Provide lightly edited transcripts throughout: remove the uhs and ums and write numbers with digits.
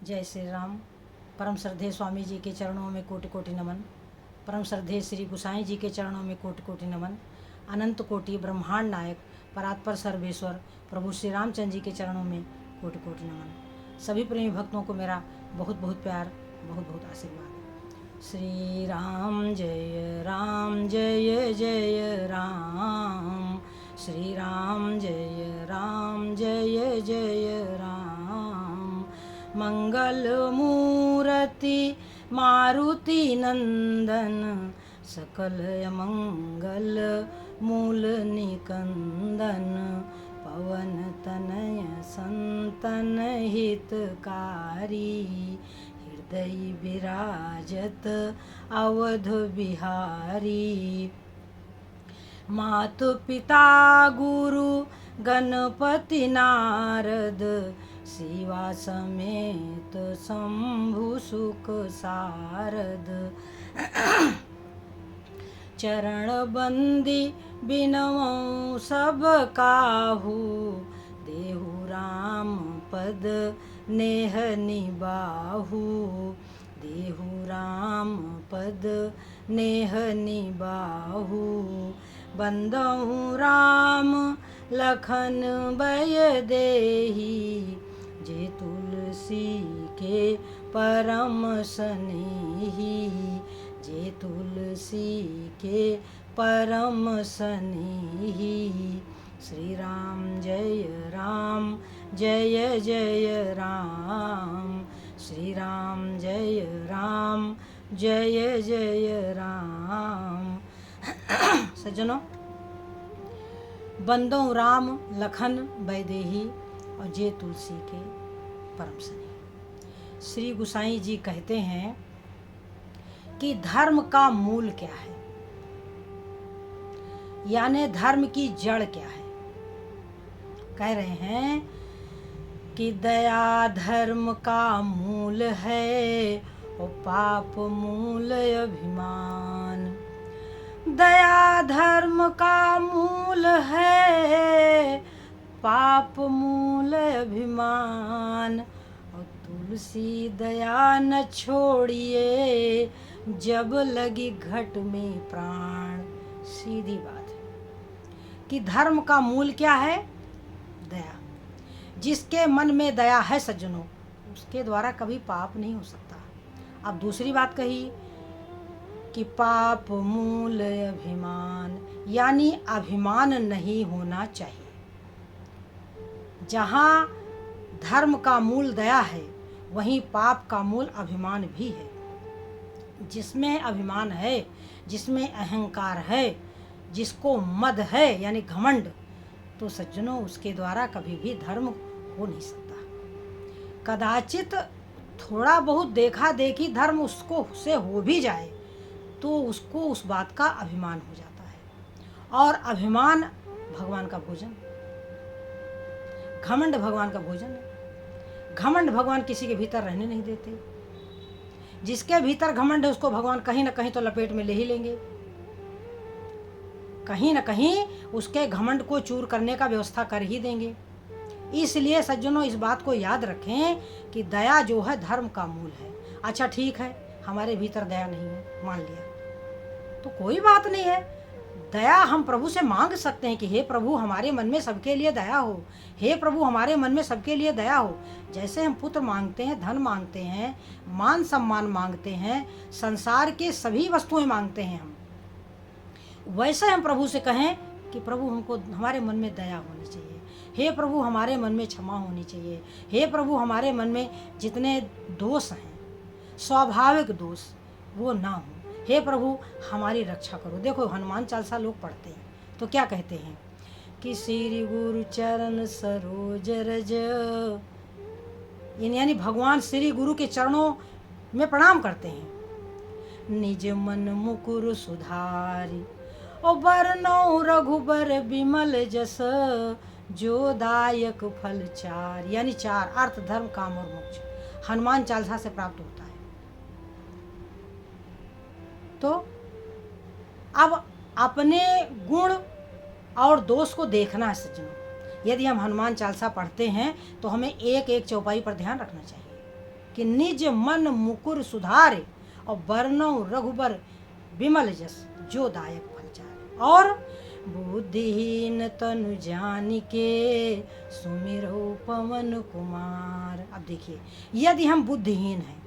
जय श्री राम। परम श्रद्धेय स्वामी जी के चरणों में कोटि कोटि नमन। परम श्रद्धेय श्री गुसाई जी के चरणों में कोटि कोटि नमन। अनंत कोटि ब्रह्मांड नायक परात्पर सर्वेश्वर प्रभु श्री रामचंद्र जी के चरणों में कोटि कोटि नमन। सभी प्रेमी भक्तों को मेरा बहुत बहुत प्यार, बहुत बहुत आशीर्वाद। श्री राम जय जय राम। श्री राम जय जय राम। मंगल मूर्ति मारुति नंदन, सकल मंगल मूल निकंदन। पवन तनय संतन हितकारी, हृदय विराजत अवध बिहारी। मात पिता गुरु गणपति नारद, शिवा समेत शंभु सुख सारद। चरण बंदी बिनवौ सब काहू, देहु राम पद नेह निबाहु। देहु राम पद नेह निबाहु। बंदहु राम लखन बय देही, जे तुलसी के परम स्नेही। जे तुलसी के परम स्नेही। श्री राम जय जय राम। श्री राम जय जय राम। सज्जनों, बंदों राम लखन बैदेही और जे तुलसी के परम स्नेही। श्री गुसाई जी कहते हैं कि धर्म का मूल क्या है, यानी धर्म की जड़ क्या है। कह रहे हैं कि दया धर्म का मूल है और पाप मूल अभिमान। दया धर्म का मूल है, पाप मूल अभिमान। और तुलसी दया न छोड़िए, जब लगी घट में प्राण। सीधी बात है कि धर्म का मूल क्या है? दया। जिसके मन में दया है सज्जनों, उसके द्वारा कभी पाप नहीं हो सकता। अब दूसरी बात कही कि पाप मूल अभिमान, यानी अभिमान नहीं होना चाहिए। जहाँ धर्म का मूल दया है, वहीं पाप का मूल अभिमान भी है। जिसमें अभिमान है, जिसमें अहंकार है, जिसको मद है यानी घमंड, तो सज्जनों उसके द्वारा कभी भी धर्म हो नहीं सकता। कदाचित थोड़ा बहुत देखा देखी धर्म उसको से हो भी जाए तो उसको उस बात का अभिमान हो जाता है। और अभिमान भगवान का भोजन, घमंड भगवान का भोजन है। घमंड भगवान किसी के भीतर रहने नहीं देते। जिसके भीतर घमंड है उसको भगवान कहीं ना कहीं तो लपेट में ले ही लेंगे। कहीं ना कहीं उसके घमंड को चूर करने का व्यवस्था कर ही देंगे। इसलिए सज्जनों इस बात को याद रखें कि दया जो है धर्म का मूल है। अच्छा ठीक है, हमारे भीतर दया नहीं है, मान लिया तो कोई बात नहीं है। दया हम प्रभु से मांग सकते हैं कि हे प्रभु हमारे मन में सबके लिए दया हो। हे प्रभु हमारे मन में सबके लिए दया हो। जैसे हम पुत्र मांगते हैं, धन मांगते हैं, मान सम्मान मांगते हैं, संसार के सभी वस्तुएं मांगते हैं हम, वैसे हम प्रभु से कहें कि प्रभु हमको हमारे मन में दया होनी चाहिए। हे प्रभु हमारे मन में क्षमा होनी चाहिए। हे प्रभु हमारे मन में जितने दोष हैं, स्वाभाविक दोष, वो ना हो। हे प्रभु हमारी रक्षा करो। देखो हनुमान चालीसा लोग पढ़ते हैं तो क्या कहते हैं कि श्री गुरु चरण सरोज रज, यानी भगवान श्री गुरु के चरणों में प्रणाम करते हैं। निज मन मुकुर सुधारी, ओ बरनौ रघुबर बिमल जस, जो दायक फल चार, यानी चार अर्थ धर्म काम और मोक्ष हनुमान चालीसा से प्राप्त होता है। तो अब अपने गुण और दोष को देखना है सज्जनों। यदि हम हनुमान चालीसा पढ़ते हैं तो हमें एक एक चौपाई पर ध्यान रखना चाहिए कि निज मन मुकुर सुधारे और वर्णो रघुबर विमल जस जो दायक फल चारे। और बुद्धिहीन तनु जानिके सुमिरो पवन कुमार। अब देखिए, यदि हम बुद्धिहीन हैं,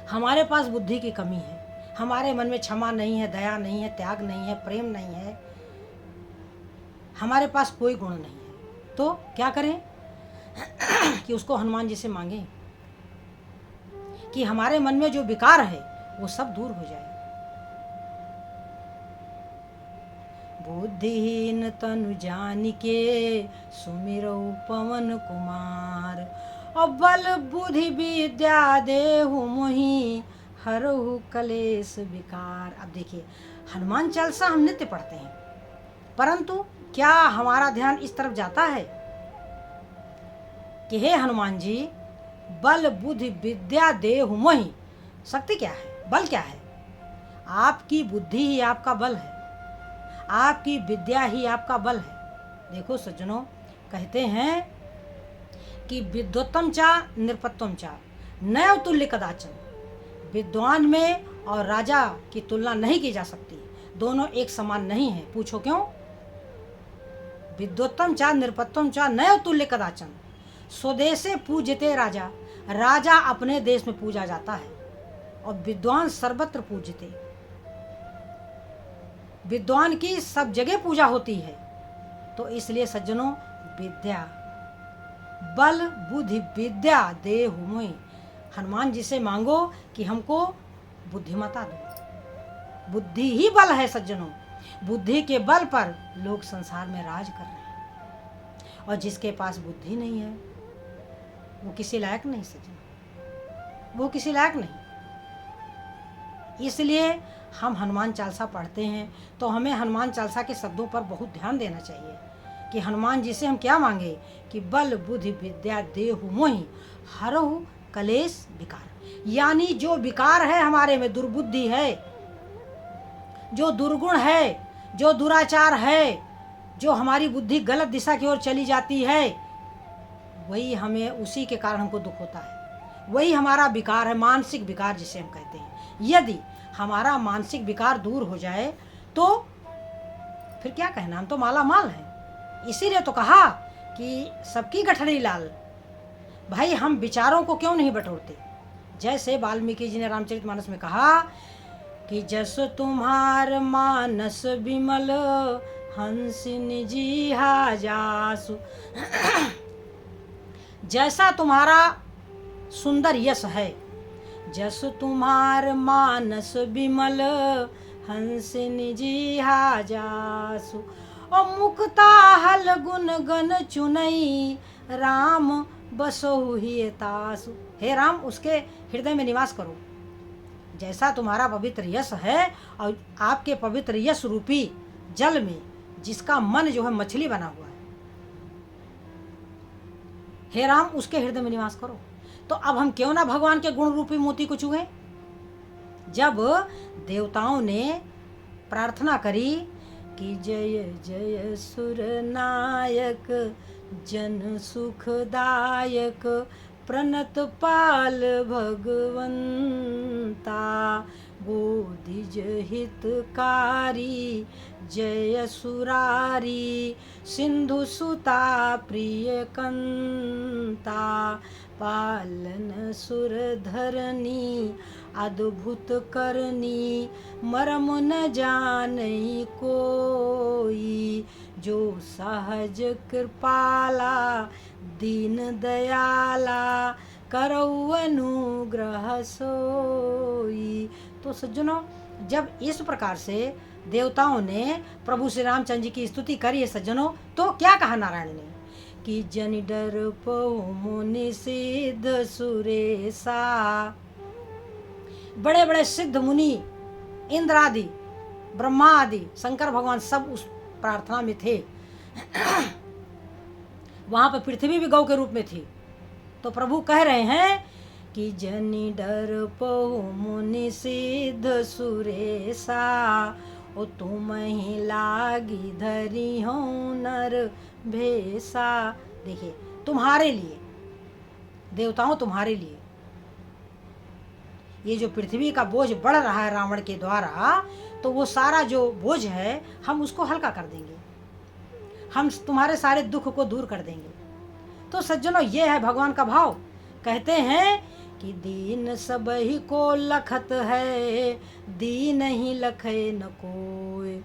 हमारे पास बुद्धि की कमी है, हमारे मन में क्षमा नहीं है, दया नहीं है, त्याग नहीं है, प्रेम नहीं है, हमारे पास कोई गुण नहीं है, तो क्या करें कि उसको हनुमान जी से मांगे कि हमारे मन में जो विकार है वो सब दूर हो जाए। बुद्धिहीन तनु जानिके सुमिरो पवन कुमार और बल बुद्धि विद्या देहु मोहि हरहु कलेश विकार। अब देखिए, हनुमान चालीसा हम नित्य पढ़ते हैं, परंतु क्या हमारा ध्यान इस तरफ जाता है कि हे हनुमान जी, बल बुद्धि विद्या देहु मोहि। शक्ति क्या है, बल क्या है? आपकी बुद्धि ही आपका बल है, आपकी विद्या ही आपका बल है। देखो सज्जनों, कहते हैं कि विद्वत्तम चा निरपत्तम चा नैव तुल्य कदाचन। विद्वान में और राजा की तुलना नहीं की जा सकती, दोनों एक समान नहीं है। पूछो क्यों? विद्वत्तम चा निरपत्तम चा नैव तुल्य कदाचन। स्वदेशे पूज्यते राजा, राजा अपने देश में पूजा जाता है और विद्वान सर्वत्र पूज्यते। विद्वान की सब जगह पूजा होती है। तो इसलिए सज्जनों, विद्या, बल बुद्धि विद्या देहु मोहि, हनुमान जी से मांगो कि हमको बुद्धिमता दो। बुद्धि ही बल है सज्जनों, बुद्धि के बल पर लोग संसार में राज कर रहे हैं, और जिसके पास बुद्धि नहीं है वो किसी लायक नहीं सज्जनों, वो किसी लायक नहीं। इसलिए हम हनुमान चालीसा पढ़ते हैं तो हमें हनुमान चालीसा के शब्दों पर बहुत ध्यान देना चाहिए कि हनुमान जी से हम क्या मांगे कि बल बुद्धि विद्या देहु मोहि हरहु कलेश विकार। यानी जो विकार है हमारे में, दुर्बुद्धि है, जो दुर्गुण है, जो दुराचार है, जो हमारी बुद्धि गलत दिशा की ओर चली जाती है, वही हमें, उसी के कारण हमको दुख होता है। वही हमारा विकार है, मानसिक विकार जिसे हम कहते हैं। यदि हमारा मानसिक विकार दूर हो जाए तो फिर क्या कहना, हम तो माला माल हैं। इसीलिए तो कहा कि सबकी गठरी लाल। भाई, हम विचारों को क्यों नहीं बटोरते? जैसे वाल्मीकि जी ने रामचरितमानस में कहा कि जस तुम्हार मानस विमल हंसिन जीहा जासु। जैसा तुम्हारा सुंदर यश है, जस तुम्हार मानस विमल हंसिन जीहा जासु। और मुक्ता हल गुण गण चुनई राम बसहु ही तासु। हे राम, उसके हृदय में निवास करो। जैसा तुम्हारा पवित्र यश है, और आपके पवित्र यश रूपी जल में जिसका मन जो है मछली बना हुआ है, हे राम, उसके हृदय में निवास करो। तो अब हम क्यों ना भगवान के गुण रूपी मोती को छुएं? जब देवताओं ने प्रार्थना करी कि जय जय सुर नायक जन सुखदायक प्रणत पाल भगवंता बोधिज हितकारी जय सुरारी सिंधु सुता प्रिय कंता पालन सुर धरनी अद्भुत करनी मरम न जानई कोई जो सहज कृपाला दीन दयाला करऊ अनुग्रह सोई। तो सज्जनों, जब इस प्रकार से देवताओं ने प्रभु श्री रामचंद्र जी की स्तुति करी है सज्जनों, तो क्या कहा नारायण ने कि जन डर पहु मुनि सिद्ध सुरेशा। बड़े बड़े सिद्ध मुनि, इंद्र आदि, ब्रह्मा आदि, शंकर भगवान सब उस प्रार्थना में थे। वहां पर पृथ्वी भी गौ के रूप में थी। तो प्रभु कह रहे हैं कि जनि डर पहु मुनि सिद्ध सुरेशा ओ तुम ही लागी धरी हो नर भेसा। देखिए, तुम्हारे लिए, देवताओं तुम्हारे लिए, ये जो पृथ्वी का बोझ बढ़ रहा है रावण के द्वारा, तो वो सारा जो बोझ है हम उसको हल्का कर देंगे, हम तुम्हारे सारे दुख को दूर कर देंगे। तो सज्जनों, ये है भगवान का भाव। कहते हैं कि दीन सब ही को लखत है, दीन ही लखे न कोय,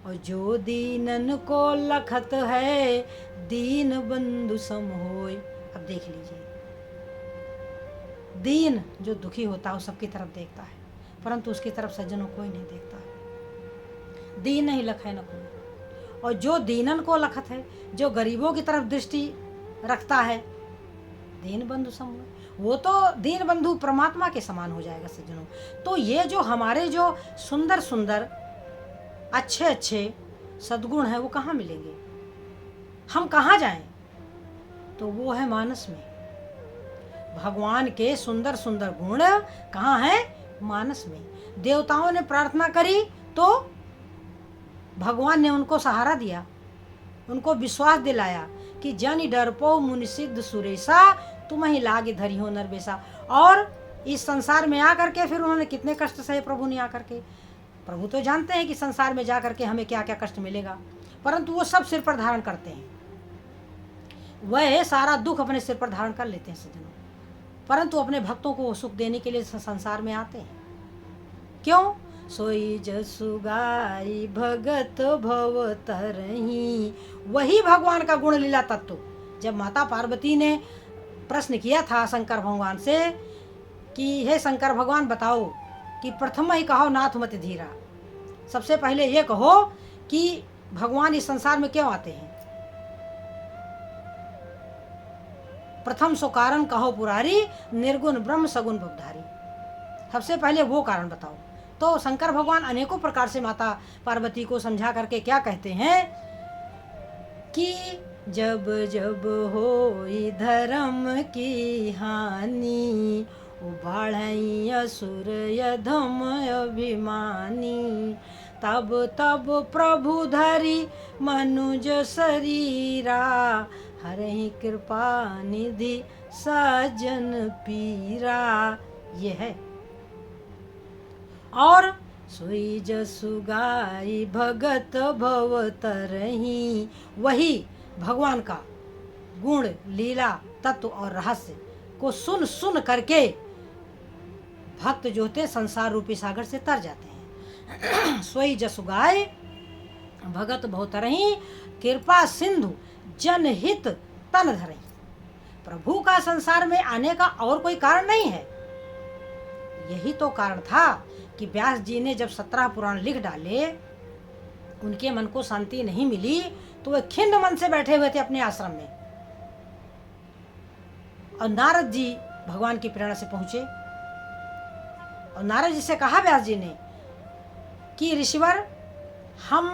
और जो दीनन को लखत है, दीन बंधु सम होय। अब देख लीजिए, दीन जो दुखी होता है वो सबकी तरफ देखता है, परंतु उसकी तरफ सज्जनों कोई नहीं देखता है। दीन ही लखे न कोय, और जो दीनन को लखत है, जो गरीबों की तरफ दृष्टि रखता है, दीन बंधु सम होय, वो तो दीन बंधु परमात्मा के समान हो जाएगा सज्जनों। तो ये जो हमारे जो सुंदर सुंदर अच्छे अच्छे सद्गुण हैं वो कहाँ मिलेंगे, हम कहाँ जाएं? तो वो है मानस में। भगवान के सुंदर सुंदर गुण कहाँ हैं? मानस में। देवताओं ने प्रार्थना करी तो भगवान ने उनको सहारा दिया, उनको विश्वास दिलाया कि जन डरपो मुनि सिद्ध सुरेशा, तुम ही लागे धरी हो नरबेसा। और इस संसार में आकर के फिर उन्होंने कितने कष्ट सहे प्रभु ने आकर के। प्रभु तो जानते हैं कि संसार में जा करके हमें क्या क्या कष्ट मिलेगा, परंतु वो सब सिर पर धारण करते हैं, वह सारा दुख अपने सिर पर धारण कर लेते हैं सज्जनों, परंतु अपने भक्तों को सुख देने के लिए संसार में आते हैं। क्यों? सोई जसु गाई भगत भव तरही। वही भगवान का गुण लीला तत्व। जब माता पार्वती ने प्रश्न किया था शंकर भगवान से कि हे शंकर भगवान बताओ कि प्रथम ही कहो नाथ मत धीरा, सबसे पहले ये कहो कि भगवान इस संसार में क्यों आते हैं, प्रथम सो कारण कहो पुरारी, निर्गुण ब्रह्म सगुण भवधारी। सबसे पहले वो कारण बताओ। तो शंकर भगवान अनेकों प्रकार से माता पार्वती को समझा करके क्या कहते हैं कि जब जब होई धर्म की हानि, उबाढ़ई असुर यधम अभिमानी, तब तब प्रभु धरी मनुज शरीरा, हरहि कृपा निधि सजन पीरा। ये है। और सोई जसु गाई भगत भव तरही, वही भगवान का गुण लीला तत्व और रहस्य को सुन सुन करके भक्त जो होते संसार रूपी सागर से तर जाते हैं। सोई जसु गाय भगत भव तरही, कृपा सिंधु जनहित तन धरही। प्रभु का संसार में आने का और कोई कारण नहीं है, यही तो कारण था कि व्यास जी ने जब 17 पुराण लिख डाले, उनके मन को शांति नहीं मिली तो वे खिन्न मन से बैठे हुए थे अपने आश्रम में। और नारद जी भगवान की प्रेरणा से पहुंचे और नारद जी से कहा व्यास जी ने कि ऋषिवर हम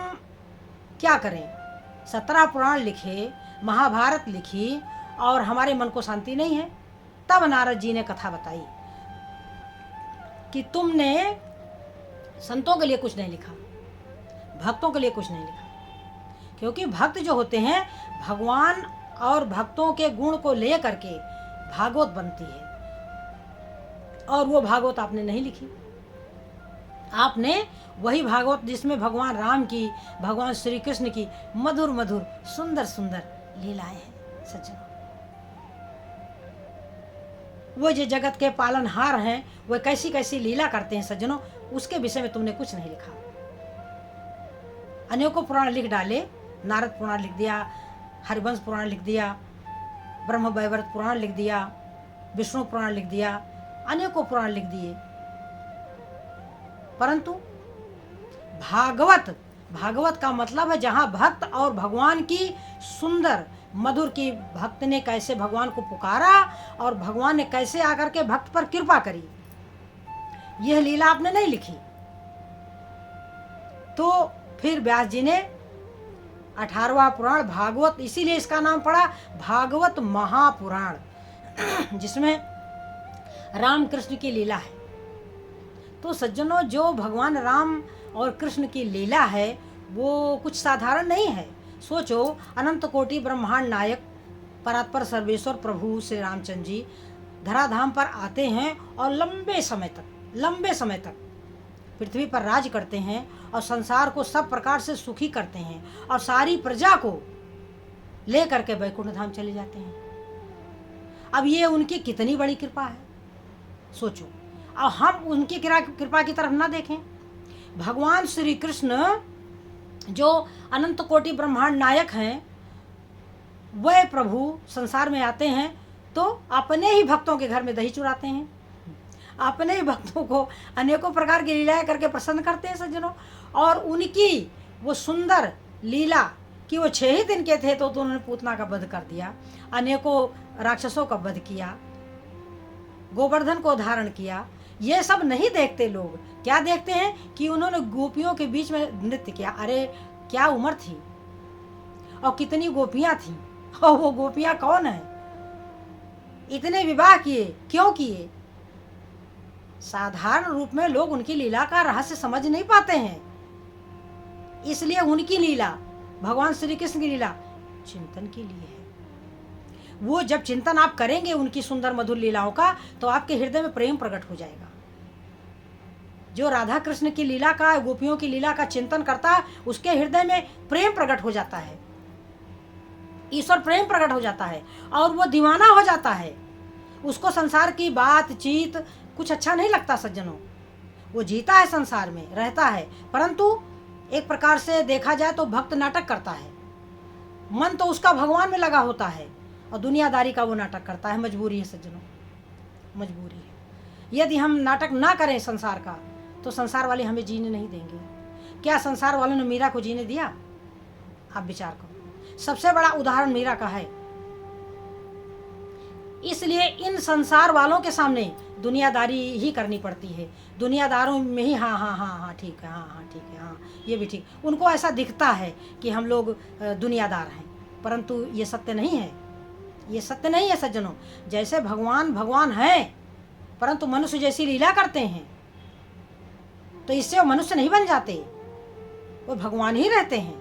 क्या करें, 17 पुराण लिखे, महाभारत लिखी और हमारे मन को शांति नहीं है। तब नारद जी ने कथा बताई कि तुमने संतों के लिए कुछ नहीं लिखा, भक्तों के लिए कुछ नहीं लिखा, क्योंकि भक्त जो होते हैं भगवान और भक्तों के गुण को ले करके भागवत बनती है, और वो भागवत आपने नहीं लिखी। आपने वही भागवत जिसमें भगवान राम की, भगवान श्री कृष्ण की मधुर मधुर सुंदर सुंदर लीलाएं हैं सज्जनों। वो जो जगत के पालनहार हैं, वो कैसी कैसी लीला करते हैं सज्जनों, उसके विषय में तुमने कुछ नहीं लिखा। अनेकों पुराण लिख डाले, नारद पुराण लिख दिया, हरिवंश पुराण लिख दिया, ब्रह्म वैवर्त पुराण लिख दिया, विष्णु पुराण लिख दिया, अनेकों पुराण लिख दिए, परंतु भागवत का मतलब है जहाँ भक्त और भगवान की सुंदर मधुर की, भक्त ने कैसे भगवान को पुकारा और भगवान ने कैसे आकर के भक्त पर कृपा करी, यह लीला आपने नहीं लिखी। तो फिर व्यास जी ने 18वां पुराण भागवत, इसीलिए इसका नाम पड़ा भागवत महापुराण, जिसमें राम कृष्ण की लीला है। तो सज्जनों, जो भगवान राम और कृष्ण की लीला है वो कुछ साधारण नहीं है। सोचो, अनंत कोटि ब्रह्मांड नायक परात्पर सर्वेश्वर प्रभु श्री रामचंद्र जी धराधाम पर आते हैं और लंबे समय तक पृथ्वी पर राज करते हैं और संसार को सब प्रकार से सुखी करते हैं और सारी प्रजा को ले करके वैकुंठ धाम चले जाते हैं। अब ये उनकी कितनी बड़ी कृपा है, सोचो। अब हम उनकी कृपा की तरफ ना देखें। भगवान श्री कृष्ण जो अनंत कोटि ब्रह्मांड नायक हैं, वह प्रभु संसार में आते हैं तो अपने ही भक्तों के घर में दही चुराते हैं, अपने ही भक्तों को अनेकों प्रकार की लीलाएं करके प्रसन्न करते हैं सज्जनों। और उनकी वो सुंदर लीला कि वो 6 ही दिन के थे तो उन्होंने पूतना का वध कर दिया, अनेकों राक्षसों का वध किया, गोवर्धन को धारण किया। ये सब नहीं देखते लोग। क्या देखते हैं कि उन्होंने गोपियों के बीच में नृत्य किया। अरे क्या उम्र थी और कितनी गोपियां थीं, और वो गोपियां कौन है, इतने विवाह किए, क्यों किए? साधारण रूप में लोग उनकी लीला का रहस्य समझ नहीं पाते हैं। इसलिए उनकी लीला, भगवान श्री कृष्ण की लीला चिंतन के लिए है। वो जब चिंतन आप करेंगे उनकी सुंदर मधुर लीलाओं का, तो आपके हृदय में प्रेम प्रकट हो जाएगा। जो राधा कृष्ण की लीला का, गोपियों की लीला का चिंतन करता है, उसके हृदय में प्रेम प्रकट हो जाता है, ईश्वर प्रेम प्रकट हो जाता है और वो दीवाना हो जाता है। उसको संसार की बातचीत कुछ अच्छा नहीं लगता सज्जनों। वो जीता है संसार में, रहता है, परंतु एक प्रकार से देखा जाए तो भक्त नाटक करता है। मन तो उसका भगवान में लगा होता है और दुनियादारी का वो नाटक करता है। मजबूरी है सज्जनों, मजबूरी है। यदि हम नाटक ना करें संसार का, तो संसार वाले हमें जीने नहीं देंगे। क्या संसार वालों ने मीरा को जीने दिया? आप विचार करो। सबसे बड़ा उदाहरण मीरा का है। इसलिए इन संसार वालों के सामने दुनियादारी ही करनी पड़ती है। दुनियादारों में ही हाँ हाँ हाँ हाँ ठीक है, हाँ हाँ ठीक है, हाँ ये भी ठीक। उनको ऐसा दिखता है कि हम लोग दुनियादार हैं, परंतु ये सत्य नहीं है। ये सत्य नहीं है सज्जनों। जैसे भगवान भगवान है, परंतु मनुष्य जैसी लीला करते हैं, तो इससे वो मनुष्य नहीं बन जाते, वो भगवान ही रहते हैं।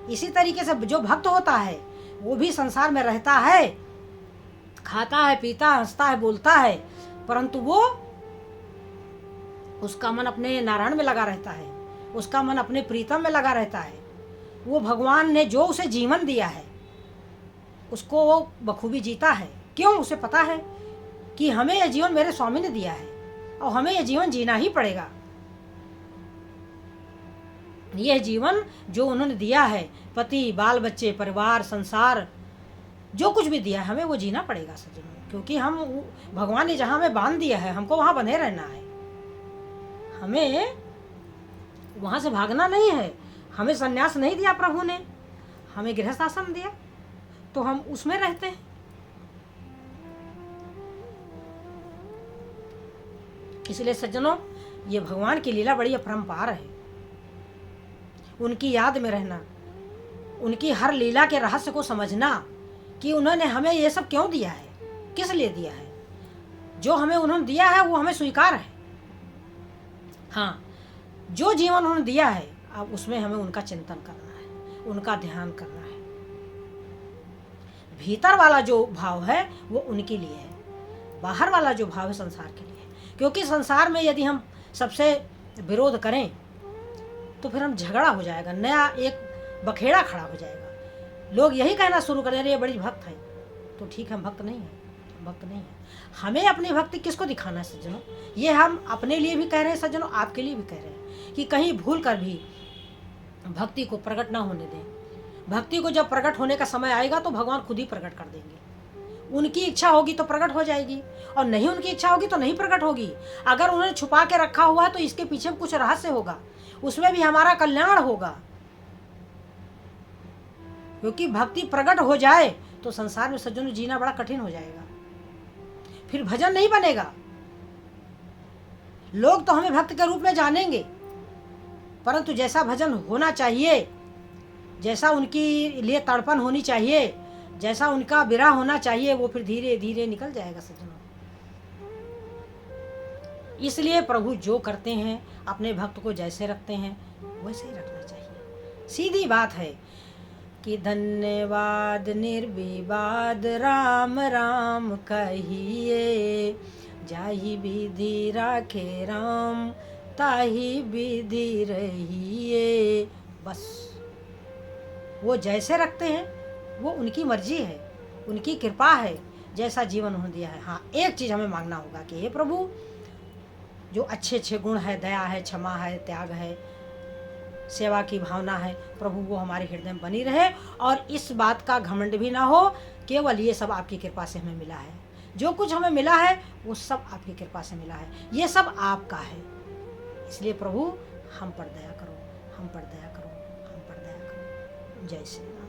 इसी तरीके से जो भक्त होता है वो भी संसार में रहता है, खाता है, पीता, हंसता है, बोलता है, परंतु वो, उसका मन अपने नारायण में लगा रहता है, उसका मन अपने प्रीतम में लगा रहता है। वो भगवान ने जो उसे जीवन दिया है उसको वो बखूबी जीता है। क्यों? उसे पता है कि हमें यह जीवन मेरे स्वामी ने दिया है और हमें यह जीवन जीना ही पड़ेगा। यह जीवन जो उन्होंने दिया है, पति, बाल बच्चे, परिवार, संसार, जो कुछ भी दिया है, हमें वो जीना पड़ेगा सज्जनों। क्योंकि हम, भगवान ने जहाँ हमें बांध दिया है, हमको वहाँ बंधे रहना है। हमें वहाँ से भागना नहीं है। हमें संन्यास नहीं दिया प्रभु ने, हमें गृहस्थ आश्रम दिया, तो हम उसमें रहते हैं। इसलिए सज्जनों, ये भगवान की लीला बड़ी अपरंपार है। उनकी याद में रहना, उनकी हर लीला के रहस्य को समझना कि उन्होंने हमें ये सब क्यों दिया है, किस लिए दिया है। जो हमें उन्होंने दिया है वो हमें स्वीकार है। हाँ, जो जीवन उन्होंने दिया है, अब उसमें हमें उनका चिंतन करना है, उनका ध्यान करना है। भीतर वाला जो भाव है वो उनके लिए है, बाहर वाला जो भाव है संसार के लिए है। क्योंकि संसार में यदि हम सबसे विरोध करें तो फिर हम झगड़ा हो जाएगा, नया एक बखेड़ा खड़ा हो जाएगा। लोग यही कहना शुरू करें, ये बड़ी भक्त है, तो ठीक है, हम भक्त नहीं है, भक्त नहीं है। हमें अपनी भक्ति किसको दिखाना है सज्जनों? ये हम अपने लिए भी कह रहे हैं सज्जनों, आपके लिए भी कह रहे हैं कि कहीं भूल कर भी भक्ति को प्रकट ना होने दें। भक्ति को जब प्रकट होने का समय आएगा तो भगवान खुद ही प्रकट कर देंगे। उनकी इच्छा होगी तो प्रकट हो जाएगी, और नहीं उनकी इच्छा होगी तो नहीं प्रकट होगी। अगर उन्होंने छुपा के रखा हुआ है तो इसके पीछे कुछ रहस्य होगा, उसमें भी हमारा कल्याण होगा। क्योंकि भक्ति प्रकट हो जाए तो संसार में सज्जनों जीना बड़ा कठिन हो जाएगा, फिर भजन नहीं बनेगा। लोग तो हमें भक्त के रूप में जानेंगे, परंतु जैसा भजन होना चाहिए, जैसा उनकी लिए तड़पन होनी चाहिए, जैसा उनका विरह होना चाहिए, वो फिर धीरे धीरे निकल जाएगा सज्जनों। इसलिए प्रभु जो करते हैं, अपने भक्त को जैसे रखते हैं वैसे ही रखना चाहिए। सीधी बात है। कि धन्यवाद निर्विवाद राम राम कहिए, जाहि विधि राखे राम ताहि विधि रहिए। बस वो जैसे रखते हैं वो उनकी मर्जी है, उनकी कृपा है, जैसा जीवन उन्होंने दिया है। हाँ, एक चीज़ हमें मांगना होगा कि हे प्रभु, जो अच्छे अच्छे गुण है, दया है, क्षमा है, त्याग है, सेवा की भावना है, प्रभु वो हमारे हृदय में बनी रहे। और इस बात का घमंड भी ना हो, केवल ये सब आपकी कृपा से हमें मिला है। जो कुछ हमें मिला है वो सब आपकी कृपा से मिला है, ये सब आपका है। इसलिए प्रभु हम पर दया करो, हम पर दया करो, हम पर दया करो। जय श्री राम।